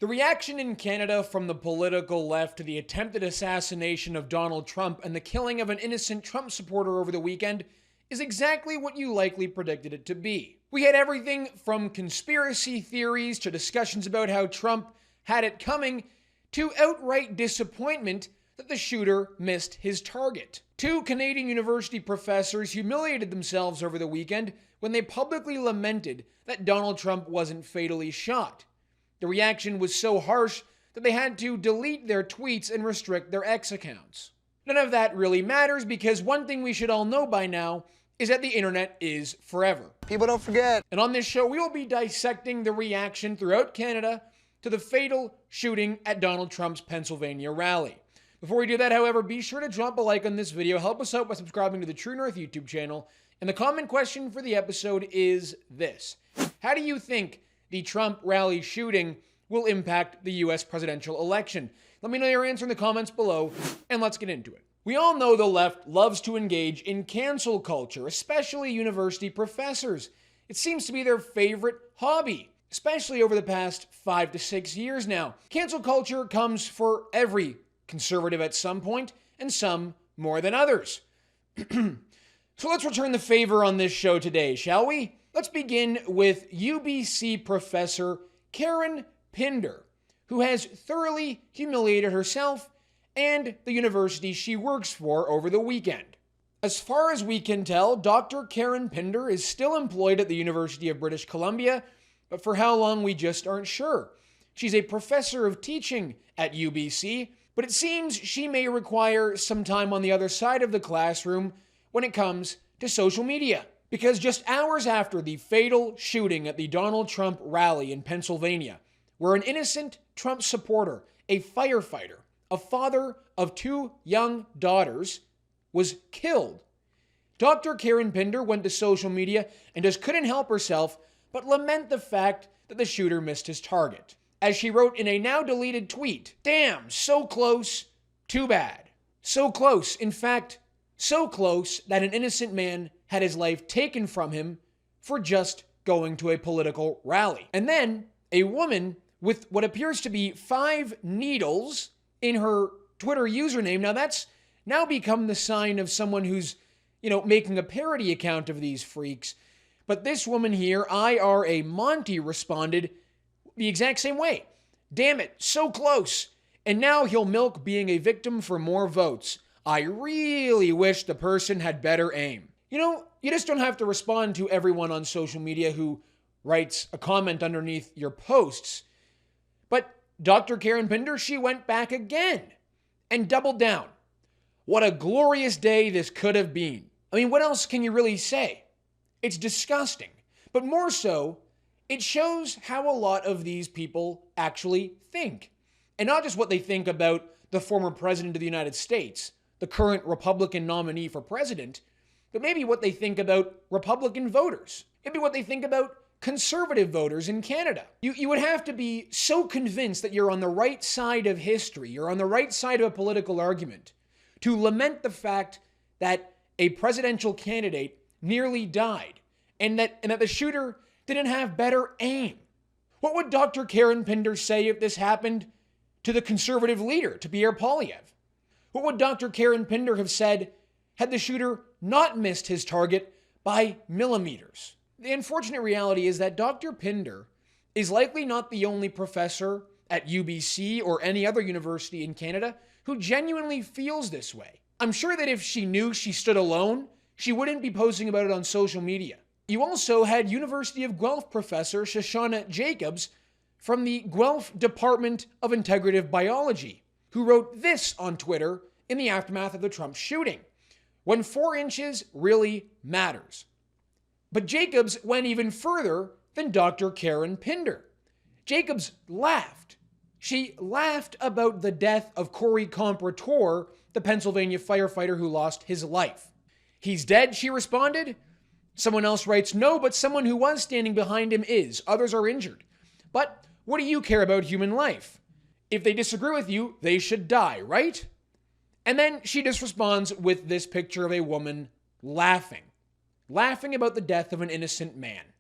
The reaction in Canada from the political left to the attempted assassination of Donald Trump and the killing of an innocent Trump supporter over the weekend is exactly what you likely predicted it to be. We had everything from conspiracy theories to discussions about how Trump had it coming to outright disappointment that the shooter missed his target. Two Canadian university professors humiliated themselves over the weekend when they publicly lamented that Donald Trump wasn't fatally shot. The reaction was so harsh that they had to delete their tweets and restrict their X accounts. None of that really matters because one thing we should all know by now is that the internet is forever. People don't forget. And on this show, we will be dissecting the reaction throughout Canada to the fatal shooting at Donald Trump's Pennsylvania rally. Before we do that, however, be sure to drop a like on this video, help us out by subscribing to the True North YouTube channel, and the comment question for the episode is this: how do you think the Trump rally shooting will impact the US presidential election? Let me know your answer in the comments below, and let's get into it. We all know the left loves to engage in cancel culture, especially university professors. It seems to be their favorite hobby, especially over the past 5 to 6 years now. Cancel culture comes for every conservative at some point, and some more than others. So let's return the favor on this show today, shall we? Let's begin with UBC professor Karen Pinder, who has thoroughly humiliated herself and the university she works for over the weekend. As far as we can tell, Dr. Karen Pinder is still employed at the University of British Columbia, but for how long we just aren't sure. She's a professor of teaching at UBC, but it seems she may require some time on the other side of the classroom when it comes to social media. Because just hours after the fatal shooting at the Donald Trump rally in Pennsylvania, where an innocent Trump supporter, a firefighter, a father of 2 young daughters, was killed, Dr. Karen Pinder went to social media and just couldn't help herself but lament the fact that the shooter missed his target. As she wrote in a now deleted tweet, "Damn, so close, too bad. So close, in fact, so close that an innocent man had his life taken from him for just going to a political rally." And then a woman with what appears to be 5 needles in her Twitter username. Now that's now become the sign of someone who's, making a parody account of these freaks. But this woman here, IRA Monty, responded the exact same way. "Damn it, so close. And now he'll milk being a victim for more votes. I really wish the person had better aim." You just don't have to respond to everyone on social media who writes a comment underneath your posts. But Dr. Karen Pinder, she went back again and doubled down. What a glorious day this could have been. I mean, what else can you really say? It's disgusting. But more so, it shows how a lot of these people actually think. And not just what they think about the former president of the United States, the current Republican nominee for president, but maybe what they think about Republican voters. Maybe what they think about conservative voters in Canada. You would have to be so convinced that you're on the right side of history, you're on the right side of a political argument, to lament the fact that a presidential candidate nearly died and that the shooter didn't have better aim. What would Dr. Karen Pinder say if this happened to the conservative leader, to Pierre Poilievre? What would Dr. Karen Pinder have said had the shooter not missed his target by millimeters? The unfortunate reality is that Dr. Pinder is likely not the only professor at UBC or any other university in Canada who genuinely feels this way. I'm sure that if she knew she stood alone, she wouldn't be posting about it on social media. You also had University of Guelph professor Shoshana Jacobs from the Guelph Department of Integrative Biology, who wrote this on Twitter in the aftermath of the Trump shooting: "When 4 inches really matters." But Jacobs went even further than Dr. Karen Pinder. Jacobs laughed. She laughed about the death of Corey Comprator, the Pennsylvania firefighter who lost his life. "He's dead," she responded. Someone else writes, "No, but someone who was standing behind him is. Others are injured. But what do you care about human life? If they disagree with you, they should die, right?" And then she just responds with this picture of a woman laughing about the death of an innocent man.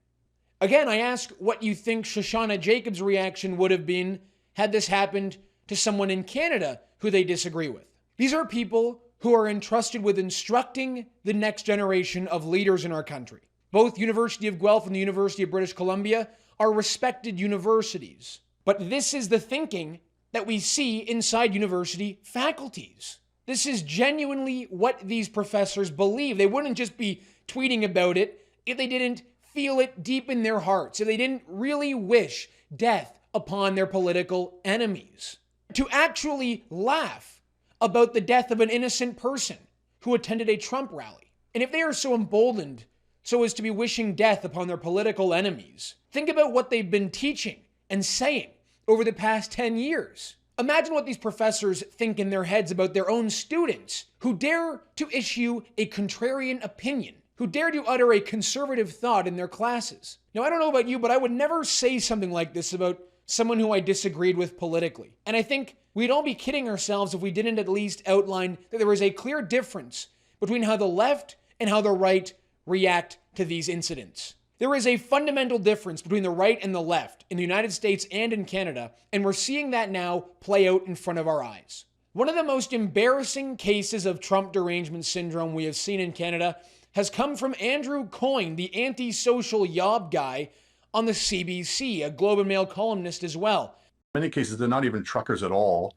Again, I ask what you think Shoshana Jacobs' reaction would have been had this happened to someone in Canada who they disagree with. These are people who are entrusted with instructing the next generation of leaders in our country. Both University of Guelph and the University of British Columbia are respected universities. But this is the thinking that we see inside university faculties. This is genuinely what these professors believe. They wouldn't just be tweeting about it if they didn't feel it deep in their hearts, if they didn't really wish death upon their political enemies. To actually laugh about the death of an innocent person who attended a Trump rally. And if they are so emboldened so as to be wishing death upon their political enemies, think about what they've been teaching and saying over the past 10 years. Imagine what these professors think in their heads about their own students who dare to issue a contrarian opinion, who dare to utter a conservative thought in their classes. Now, I don't know about you, but I would never say something like this about someone who I disagreed with politically. And I think we'd all be kidding ourselves if we didn't at least outline that there is a clear difference between how the left and how the right react to these incidents. There is a fundamental difference between the right and the left in the United States and in Canada, and we're seeing that now play out in front of our eyes. One of the most embarrassing cases of Trump derangement syndrome we have seen in Canada has come from Andrew Coyne, the anti-social yob guy on the CBC, a Globe and Mail columnist as well. In many cases, they're not even truckers at all.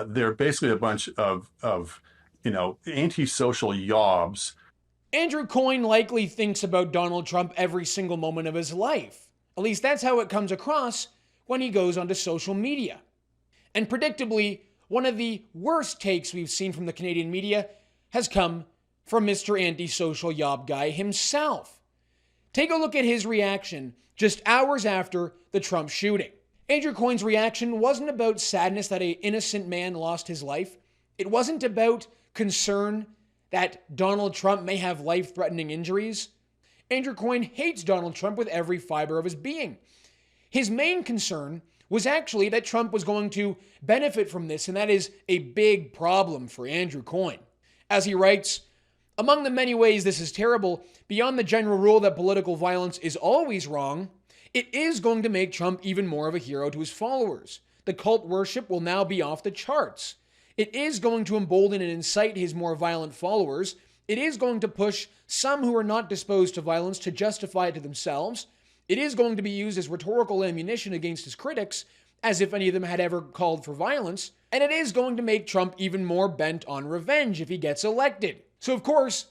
They're basically a bunch of anti-social yobs. Andrew Coyne likely thinks about Donald Trump every single moment of his life. At least that's how it comes across when he goes onto social media. And predictably, one of the worst takes we've seen from the Canadian media has come from Mr. Anti-Social Yob Guy himself. Take a look at his reaction just hours after the Trump shooting. Andrew Coyne's reaction wasn't about sadness that an innocent man lost his life. It wasn't about concern that Donald Trump may have life-threatening injuries. Andrew Coyne hates Donald Trump with every fiber of his being. His main concern was actually that Trump was going to benefit from this, and that is a big problem for Andrew Coyne. As he writes, among the many ways this is terrible, beyond the general rule that political violence is always wrong, it is going to make Trump even more of a hero to his followers. The cult worship will now be off the charts. It is going to embolden and incite his more violent followers. It is going to push some who are not disposed to violence to justify it to themselves. It is going to be used as rhetorical ammunition against his critics, as if any of them had ever called for violence. And it is going to make Trump even more bent on revenge if he gets elected. So, of course,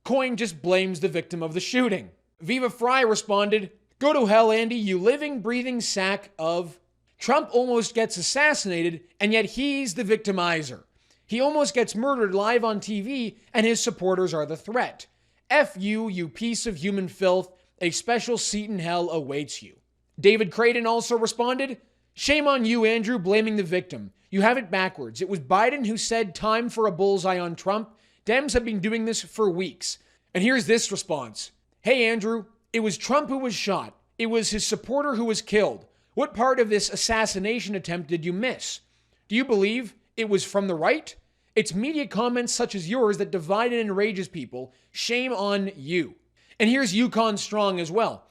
Coyne just blames the victim of the shooting. Viva Fry responded, "Go to hell, Andy, you living, breathing sack of..." Trump almost gets assassinated, and yet he's the victimizer. He almost gets murdered live on TV, and his supporters are the threat. F you, you piece of human filth. A special seat in hell awaits you. David Creighton also responded, "Shame on you, Andrew, blaming the victim. You have it backwards. It was Biden who said time for a bullseye on Trump. Dems have been doing this for weeks." And here's this response. "Hey, Andrew, it was Trump who was shot. It was his supporter who was killed. What part of this assassination attempt did you miss? Do you believe it was from the right? It's media comments such as yours that divide and enrages people. Shame on you." And here's Yukon Strong as well.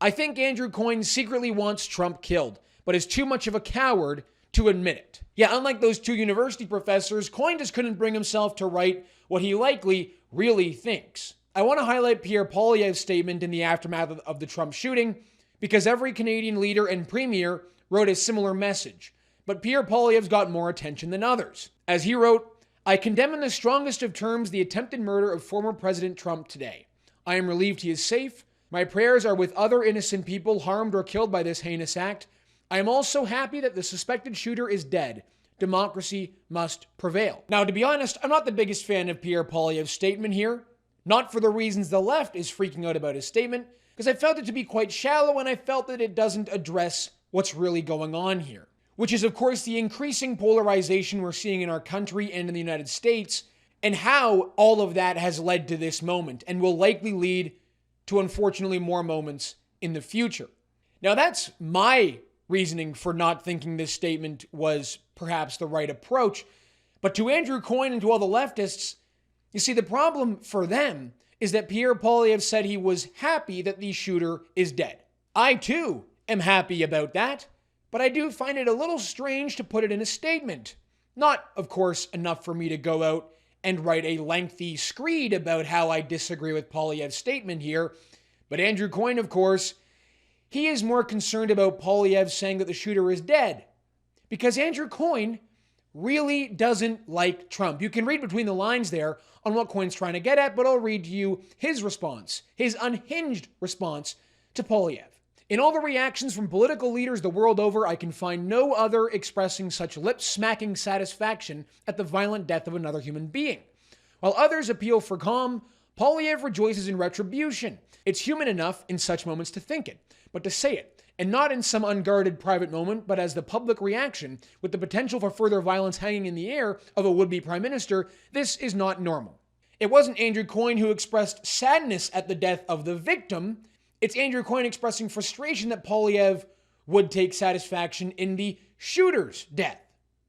"I think Andrew Coyne secretly wants Trump killed, but is too much of a coward to admit it." Yeah, unlike those two university professors, Coyne just couldn't bring himself to write what he likely really thinks. I want to highlight Pierre Poilievre's statement in the aftermath of the Trump shooting, because every Canadian leader and premier wrote a similar message. But Pierre Poilievre's got more attention than others. As he wrote, "I condemn in the strongest of terms the attempted murder of former President Trump today. I am relieved he is safe. My prayers are with other innocent people harmed or killed by this heinous act. I am also happy that the suspected shooter is dead. Democracy must prevail." Now, to be honest, I'm not the biggest fan of Pierre Poilievre's statement here. Not for the reasons the left is freaking out about his statement, because I felt it to be quite shallow and I felt that it doesn't address what's really going on here, which is, of course, the increasing polarization we're seeing in our country and in the United States, and how all of that has led to this moment and will likely lead to, unfortunately, more moments in the future. Now, that's my reasoning for not thinking this statement was perhaps the right approach. But to Andrew Coyne and to all the leftists, you see, the problem for them is that Pierre Poilievre said he was happy that the shooter is dead. I, too, am happy about that. but I do find it a little strange to put it in a statement. Not, of course, enough for me to go out and write a lengthy screed about how I disagree with Poilievre's statement here, but Andrew Coyne, of course, he is more concerned about Poilievre saying that the shooter is dead, because Andrew Coyne really doesn't like Trump. You can read between the lines there on what Coyne's trying to get at, but I'll read to you his response, his unhinged response to Poilievre. In all the reactions from political leaders the world over, I can find no other expressing such lip-smacking satisfaction at the violent death of another human being. While others appeal for calm, Poilievre rejoices in retribution. It's human enough in such moments to think it, but to say it, and not in some unguarded private moment, but as the public reaction, with the potential for further violence hanging in the air of a would-be prime minister, this is not normal. It wasn't Andrew Coyne who expressed sadness at the death of the victim. It's Andrew Coyne expressing frustration that Poilievre would take satisfaction in the shooter's death.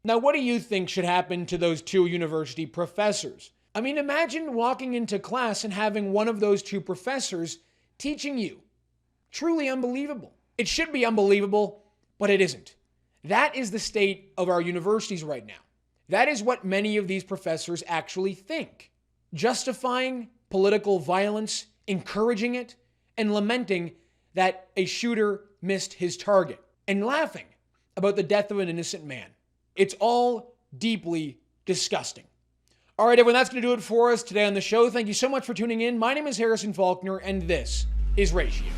Now, what do you think should happen to those two university professors? I mean, imagine walking into class and having one of those two professors teaching you. Truly unbelievable. It should be unbelievable, but it isn't. That is the state of our universities right now. That is what many of these professors actually think. Justifying political violence, encouraging it, and lamenting that a shooter missed his target, and laughing about the death of an innocent man. It's all deeply disgusting. All right, everyone, that's going to do it for us today on the show. Thank you so much for tuning in. My name is Harrison Faulkner, and this is Ratio.